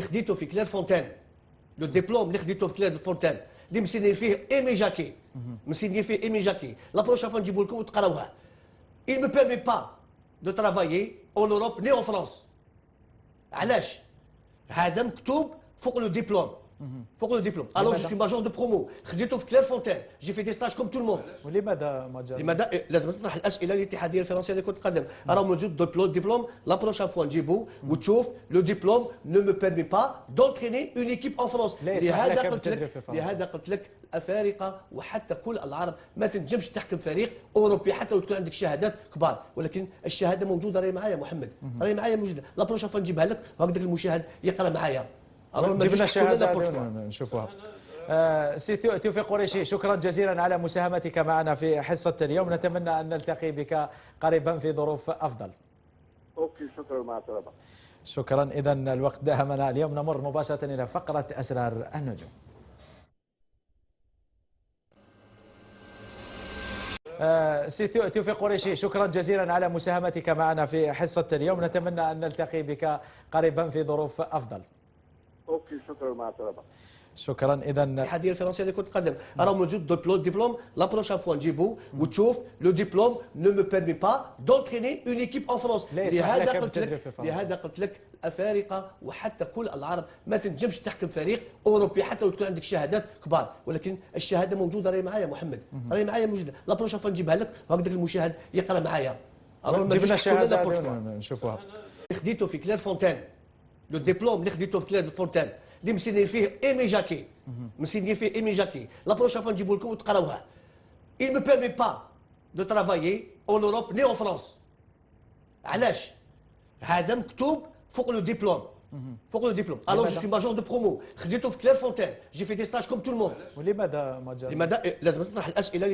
خديته في كلير فونتين، لو ديبلوم اللي خديته في كلير فونتين اللي مسيني فيه ايمي جاكي، مسيني فيه ايمي جاكي، لا بروشا فوا نجيبو لكم وتقراوها. Il me permet pas de travailler en Europe ni en France. علاش؟ هذا مكتوب فوق لو ديبلوم، فوق لو ديبلوم. الوغ جو سوي ماجور دو برومو، خديته في كلير فونتين، جي في دي ستاج كوم تو الموند. ولماذا ما جاء؟ لماذا؟ لازم تطرح الاسئله للاتحاديه الفرنسيه لكره القدم. راه موجود ديبلوم، لا بروشان فوا نجيبو وتشوف لو ديبلوم نو مو بيرمي با دونتريني اون ايكيب ان فرونس. لهذا قلت لك الافارقه وحتى كل العرب ما تنجمش تحكم فريق اوروبي حتى لو تكون عندك شهادات كبار، ولكن الشهاده موجوده. راهي معايا محمد، راهي معايا موجوده. لا بروشان فوا نجيبها لك وهكذاك المشاهد يقرا معايا. جبنا الشهاده نشوفوها. سي توفيق قريشي، شكرا جزيلا على مساهمتك معنا في حصة اليوم، نتمنى أن نلتقي بك قريبا في ظروف أفضل. أوكي، شكرا، مع السلامة. شكرا. إذا الوقت داهمنا اليوم، نمر مباشرة إلى فقرة أسرار النجوم. سي توفيق قريشي، شكرا جزيلا على مساهمتك معنا في حصة اليوم، نتمنى أن نلتقي بك قريبا في ظروف أفضل. اوكي، شكرا، مع السلامه. شكرا. اذا الاتحاديه الفرنسيه لكره القدم راه موجود ديبلوم، لا بروشان فوا نجيبو وتشوف لو ديبلوم نو مو بيرمي با دونتريني اون ايكيب ان فرونس. لهذا قلت لك الافارقه وحتى كل العرب ما تنجمش تحكم فريق اوروبي حتى لو تكون عندك شهادات كبار، ولكن الشهاده موجوده. راهي معايا محمد، راهي معايا موجوده. لا بروشان فوا نجيبها لك وهكذاك المشاهد يقرا معايا. جبنا الشهاده نشوفوها. خديته في كلير فونتين، لو ديبلوم اللي خديته في كلير فونتين اللي مسيني فيه ايمي جاكي، مسيني فيه ايمي جاكي. لا بروشا فوا نجيبو لكم وتقراوها. Il me permet pas de travailler en Europe ni en France. علاش؟ هذا مكتوب فوق لو ديبلوم، فوق لو ديبلوم. الوغ جو سوي ماجور دو برومو، خديته في كلير فونتين، جي في دي ستاج كوم تو الموند. ولماذا ما جاء؟ لماذا؟ لازم تطرح الاسئله